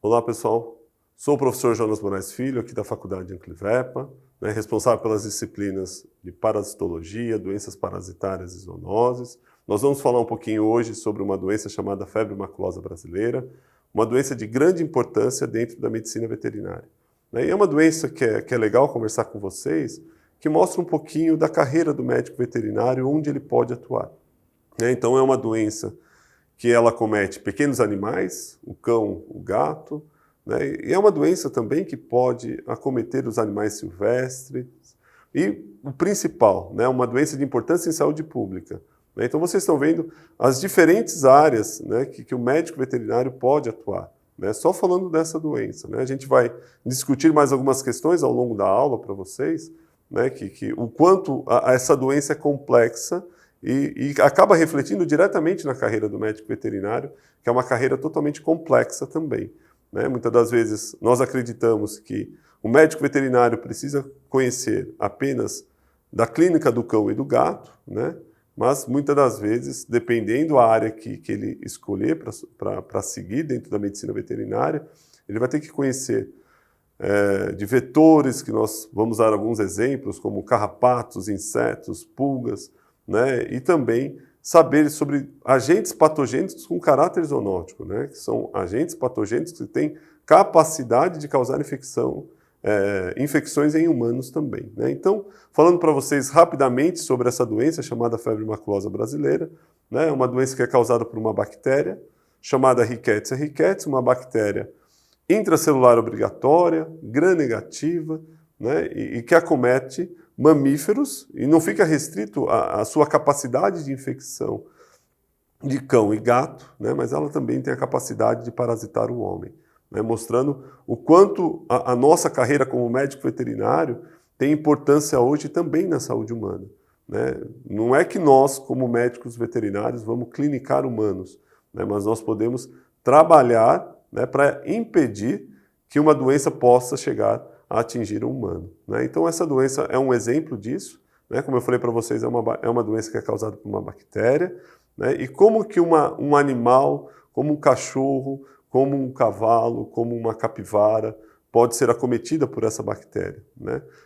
Olá, pessoal. Sou o professor Jonas Moraes Filho, aqui da Faculdade Anclivepa, responsável pelas disciplinas de parasitologia, doenças parasitárias e zoonoses. Nós vamos falar um pouquinho hoje sobre uma doença chamada febre maculosa brasileira, uma doença de grande importância dentro da medicina veterinária. E é uma doença que é legal conversar com vocês, que mostra um pouquinho da carreira do médico veterinário, onde ele pode atuar. Então é uma doença que ela acomete pequenos animais, o cão, o gato, e é uma doença também que pode acometer os animais silvestres e o principal, uma doença de importância em saúde pública. Então vocês estão vendo as diferentes áreas que o médico veterinário pode atuar, só falando dessa doença. A gente vai discutir mais algumas questões ao longo da aula para vocês, o quanto essa doença é complexa e acaba refletindo diretamente na carreira do médico veterinário, que é uma carreira totalmente complexa também. Muitas das vezes nós acreditamos que o médico veterinário precisa conhecer apenas da clínica do cão e do gato, mas muitas das vezes, dependendo da área que ele escolher para seguir dentro da medicina veterinária, ele vai ter que conhecer de vetores, que nós vamos dar alguns exemplos, como carrapatos, insetos, pulgas, e também saber sobre agentes patogênicos com caráter zoonótico, que são agentes patogênicos que têm capacidade de causar infecções em humanos também. Então, falando para vocês rapidamente sobre essa doença chamada febre maculosa brasileira, é uma doença que é causada por uma bactéria chamada Rickettsia ricketts, uma bactéria intracelular obrigatória, gram-negativa, e que acomete mamíferos e não fica restrito à sua capacidade de infecção de cão e gato, mas ela também tem a capacidade de parasitar o homem, mostrando o quanto a nossa carreira como médico veterinário tem importância hoje também na saúde humana. Não é que nós, como médicos veterinários, vamos clinicar humanos, mas nós podemos trabalhar para impedir que uma doença possa chegar a atingir o humano. Então essa doença é um exemplo disso, como eu falei para vocês, é uma doença que é causada por uma bactéria, e como que um animal, como um cachorro, como um cavalo, como uma capivara, pode ser acometida por essa bactéria.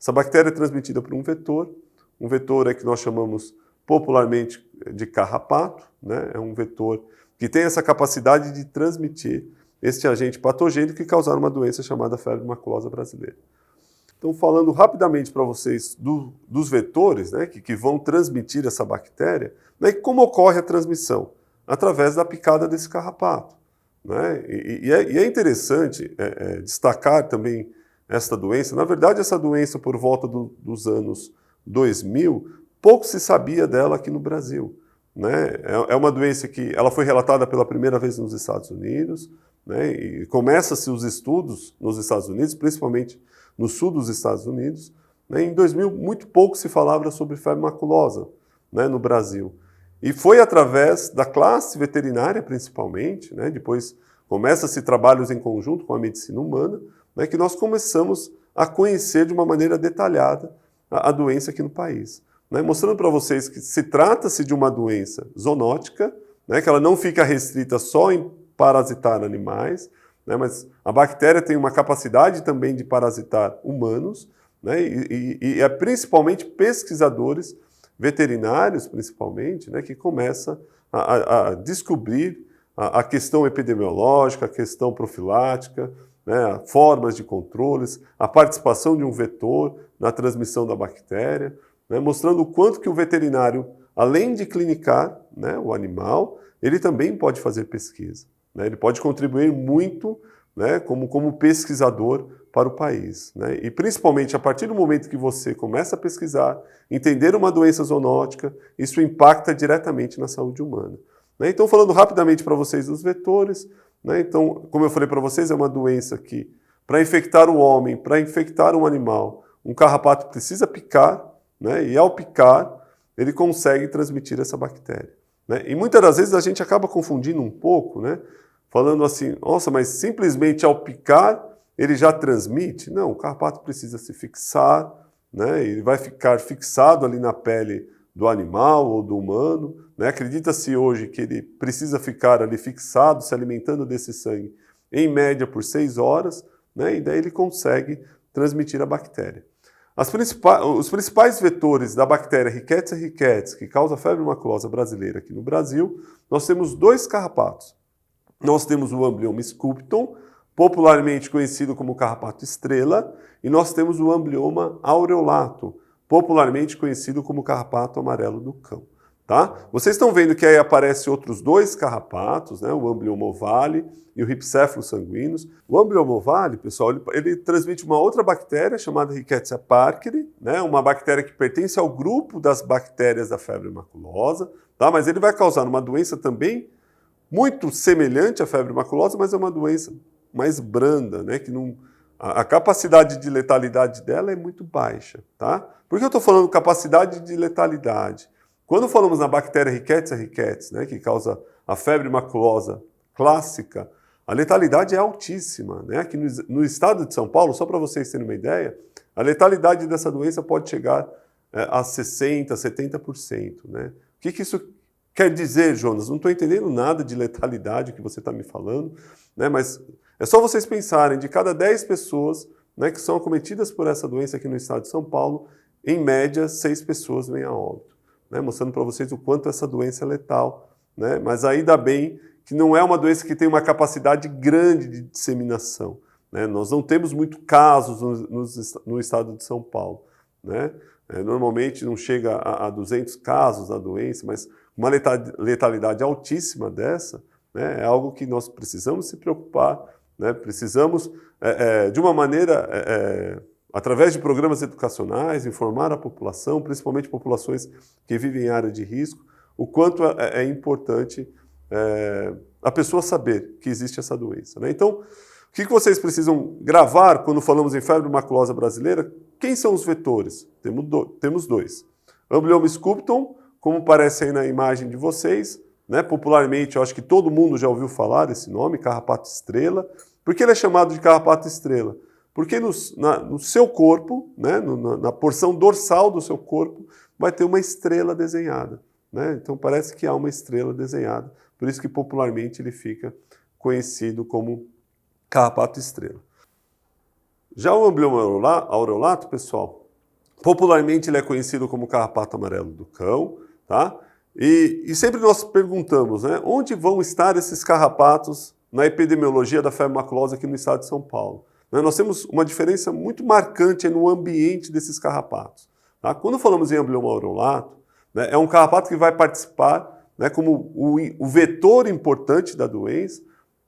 Essa bactéria é transmitida por um vetor é que nós chamamos popularmente de carrapato, é um vetor que tem essa capacidade de transmitir este agente patogênico e causar uma doença chamada febre maculosa brasileira. Então, falando rapidamente para vocês dos vetores que vão transmitir essa bactéria, como ocorre a transmissão? Através da picada desse carrapato. E é interessante destacar também esta doença. Na verdade, essa doença, por volta dos anos 2000, pouco se sabia dela aqui no Brasil. É uma doença que ela foi relatada pela primeira vez nos Estados Unidos, e começa-se os estudos nos Estados Unidos, principalmente no sul dos Estados Unidos. Em 2000, muito pouco se falava sobre febre maculosa no Brasil. E foi através da classe veterinária, principalmente, depois começa-se trabalhos em conjunto com a medicina humana, que nós começamos a conhecer de uma maneira detalhada a doença aqui no país. Mostrando para vocês que se trata-se de uma doença zoonótica, que ela não fica restrita só em parasitar animais, mas a bactéria tem uma capacidade também de parasitar humanos, e é principalmente pesquisadores veterinários, principalmente, que começam a descobrir a questão epidemiológica, a questão profilática, formas de controles, a participação de um vetor na transmissão da bactéria, mostrando o quanto que o veterinário, além de clinicar o animal, ele também pode fazer pesquisa. Ele pode contribuir muito como pesquisador para o país. E principalmente a partir do momento que você começa a pesquisar, entender uma doença zoonótica, isso impacta diretamente na saúde humana. Então, falando rapidamente para vocês dos vetores, então, como eu falei para vocês, é uma doença que, para infectar o homem, para infectar um animal, um carrapato precisa picar, e ao picar, ele consegue transmitir essa bactéria. E muitas das vezes a gente acaba confundindo um pouco, falando assim, nossa, mas simplesmente ao picar ele já transmite? Não, o carrapato precisa se fixar, ele vai ficar fixado ali na pele do animal ou do humano. Acredita-se hoje que ele precisa ficar ali fixado, se alimentando desse sangue em média por 6 horas, né? E daí ele consegue transmitir a bactéria. Os principais vetores da bactéria Rickettsia ricketts, que causa a febre maculosa brasileira aqui no Brasil, nós temos 2 carrapatos. Nós temos o Amblyomma sculptum, popularmente conhecido como carrapato estrela, e nós temos o Amblyomma aureolato, popularmente conhecido como carrapato amarelo do cão. Tá? Vocês estão vendo que aí aparecem outros 2 carrapatos, né? O Amblyomma ovale e o Rhipicephalus sanguinus. O Amblyomma ovale, pessoal, ele transmite uma outra bactéria chamada Rickettsia parkeri, né? Uma bactéria que pertence ao grupo das bactérias da febre maculosa, tá? Mas ele vai causar uma doença também muito semelhante à febre maculosa, mas é uma doença mais branda, né? Que não, a capacidade de letalidade dela é muito baixa. Tá? Por que eu estou falando capacidade de letalidade? Quando falamos na bactéria Rickettsia ricketts, né, que causa a febre maculosa clássica, a letalidade é altíssima. Né? Aqui no estado de São Paulo, só para vocês terem uma ideia, a letalidade dessa doença pode chegar a 60%, 70%. Né? O que isso quer dizer, Jonas? Não estou entendendo nada de letalidade que você está me falando, né? Mas é só vocês pensarem, de cada 10 pessoas, né, que são acometidas por essa doença aqui no estado de São Paulo, em média, 6 pessoas vêm a óbito. Né, mostrando para vocês o quanto essa doença é letal. Né, mas ainda bem que não é uma doença que tem uma capacidade grande de disseminação. Né, nós não temos muitos casos no estado de São Paulo. Né, normalmente não chega a 200 casos da doença, mas uma letalidade altíssima dessa, né, é algo que nós precisamos se preocupar, né, precisamos, de uma maneira... através de programas educacionais, informar a população, principalmente populações que vivem em área de risco, o quanto é importante a pessoa saber que existe essa doença. Né? Então, o que vocês precisam gravar quando falamos em febre maculosa brasileira? Quem são os vetores? Temos 2. Amblyomma sculptum, como parece aí na imagem de vocês, né? Popularmente, eu acho que todo mundo já ouviu falar desse nome, carrapato estrela. Por que ele é chamado de carrapato estrela? Porque no seu corpo, né, na porção dorsal do seu corpo, vai ter uma estrela desenhada. Né? Então parece que há uma estrela desenhada, por isso que popularmente ele fica conhecido como carrapato estrela. Já o Amblyomma aureolato, pessoal, popularmente ele é conhecido como carrapato amarelo do cão. Tá? E sempre nós perguntamos, né, onde vão estar esses carrapatos na epidemiologia da febre maculosa aqui no estado de São Paulo? Nós temos uma diferença muito marcante no ambiente desses carrapatos. Tá? Quando falamos em Amblyomma aureolato, né, é um carrapato que vai participar, né, como o vetor importante da doença,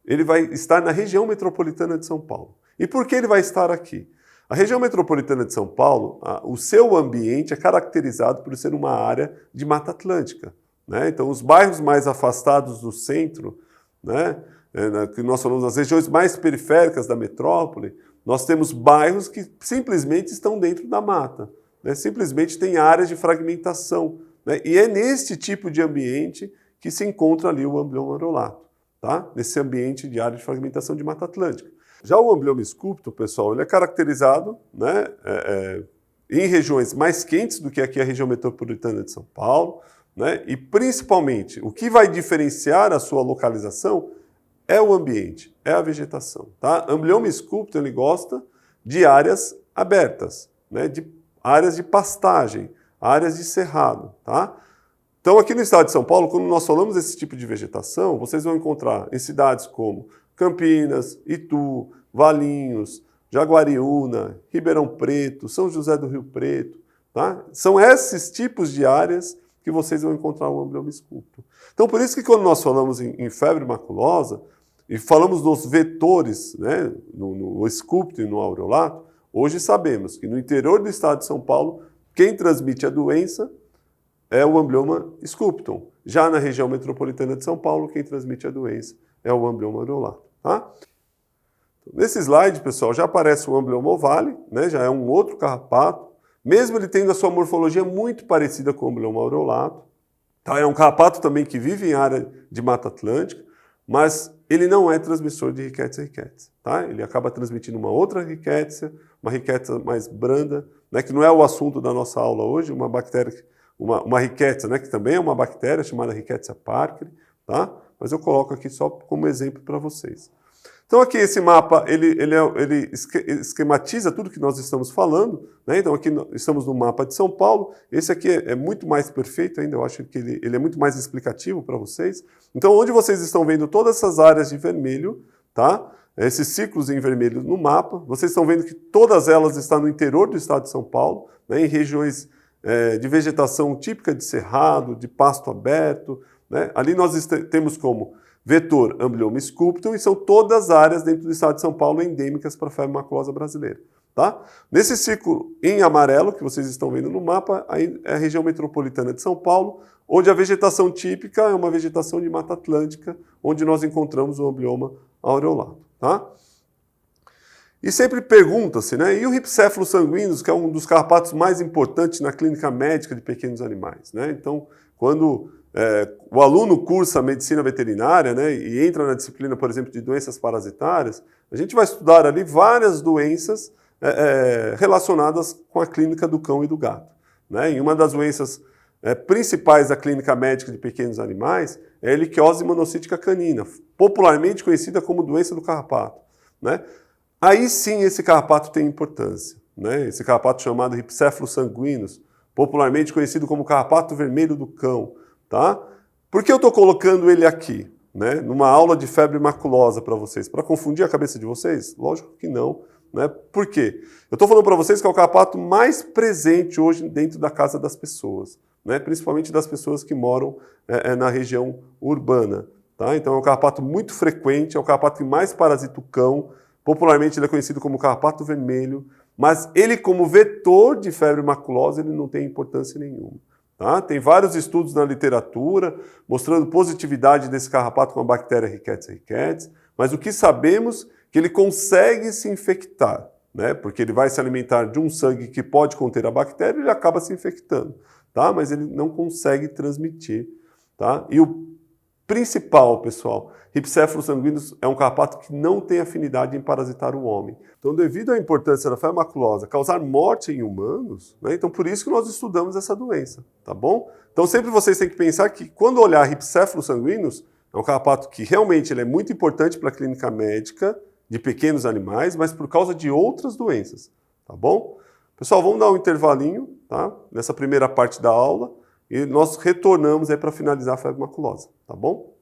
ele vai estar na região metropolitana de São Paulo. E por que ele vai estar aqui? A região metropolitana de São Paulo, o seu ambiente é caracterizado por ser uma área de Mata Atlântica. Né? Então, os bairros mais afastados do centro, né, que nós falamos nas regiões mais periféricas da metrópole, nós temos bairros que simplesmente estão dentro da mata, né? Simplesmente tem áreas de fragmentação. Né? E é neste tipo de ambiente que se encontra ali o Amblyomma aureolato, tá? Nesse ambiente de área de fragmentação de Mata Atlântica. Já o Amblyomma sculptum, pessoal, ele é caracterizado, né, em regiões mais quentes do que aqui a região metropolitana de São Paulo, né? E principalmente, o que vai diferenciar a sua localização é o ambiente, é a vegetação. Tá? Amblyomma sculptum ele gosta de áreas abertas, né? De áreas de pastagem, áreas de cerrado. Tá? Então, aqui no estado de São Paulo, quando nós falamos desse tipo de vegetação, vocês vão encontrar em cidades como Campinas, Itu, Valinhos, Jaguariúna, Ribeirão Preto, São José do Rio Preto. Tá? São esses tipos de áreas que vocês vão encontrar o Amblyomma sculptum. Então, por isso que quando nós falamos em febre maculosa, e falamos dos vetores, né, no sculptum e no aureolato, hoje sabemos que no interior do estado de São Paulo, quem transmite a doença é o Amblyomma sculptum. Já na região metropolitana de São Paulo, quem transmite a doença é o Amblyomma aureolato. Tá? Nesse slide, pessoal, já aparece o Amblyomma ovale, né, já é um outro carrapato, mesmo ele tendo a sua morfologia muito parecida com o Amblyomma aureolato. Tá? É um carrapato também que vive em área de Mata Atlântica, mas ele não é transmissor de Rickettsia ricketts. Tá? Ele acaba transmitindo uma outra Rickettsia, uma Rickettsia mais branda, né, que não é o assunto da nossa aula hoje, uma bactéria, uma Rickettsia, né, que também é uma bactéria chamada Rickettsia parkeri, tá? Mas eu coloco aqui só como exemplo para vocês. Então aqui esse mapa, ele esquematiza tudo que nós estamos falando, né? Então aqui estamos no mapa de São Paulo, esse aqui é muito mais perfeito ainda, eu acho que ele é muito mais explicativo para vocês. Então onde vocês estão vendo todas essas áreas de vermelho, tá? Esses círculos em vermelho no mapa, vocês estão vendo que todas elas estão no interior do estado de São Paulo, né? Em regiões de vegetação típica de cerrado, de pasto aberto, né? Ali nós temos como vetor Amblyomma sculptum, e são todas as áreas dentro do estado de São Paulo endêmicas para a febre maculosa brasileira. Tá? Nesse círculo em amarelo, que vocês estão vendo no mapa, aí é a região metropolitana de São Paulo, onde a vegetação típica é uma vegetação de Mata Atlântica, onde nós encontramos o Amblyomma aureolado. Tá? E sempre pergunta-se, né? E o Rhipicephalus sanguineus, que é um dos carrapatos mais importantes na clínica médica de pequenos animais, né? Então, quando o aluno cursa medicina veterinária, né, e entra na disciplina, por exemplo, de doenças parasitárias, a gente vai estudar ali várias doenças relacionadas com a clínica do cão e do gato. Né? E uma das doenças principais da clínica médica de pequenos animais é a heliquiose monocítica canina, popularmente conhecida como doença do carrapato. Né? Aí sim esse carrapato tem importância. Né? Esse carrapato chamado Rhipicephalus sanguineus, popularmente conhecido como carrapato vermelho do cão. Tá? Por que eu estou colocando ele aqui, né, numa aula de febre maculosa para vocês? Para confundir a cabeça de vocês? Lógico que não. Né? Por quê? Eu estou falando para vocês que é o carrapato mais presente hoje dentro da casa das pessoas, né? Principalmente das pessoas que moram na região urbana. Tá? Então é um carrapato muito frequente, é o carrapato que mais parasita o cão, popularmente ele é conhecido como carrapato vermelho, mas ele como vetor de febre maculosa ele não tem importância nenhuma. Tá? Tem vários estudos na literatura mostrando positividade desse carrapato com a bactéria Rickettsia ricketts, mas o que sabemos é que ele consegue se infectar, né? Porque ele vai se alimentar de um sangue que pode conter a bactéria e ele acaba se infectando, tá? Mas ele não consegue transmitir. Tá? E o principal, pessoal, Rhipicephalus sanguineus é um carrapato que não tem afinidade em parasitar o homem. Então, devido à importância da febre maculosa causar morte em humanos, né, então por isso que nós estudamos essa doença, tá bom? Então sempre vocês têm que pensar que quando olhar Rhipicephalus sanguineus, é um carrapato que realmente ele é muito importante para a clínica médica de pequenos animais, mas por causa de outras doenças, tá bom? Pessoal, vamos dar um intervalinho, tá? Nessa primeira parte da aula, e nós retornamos aí para finalizar a febre maculosa, tá bom?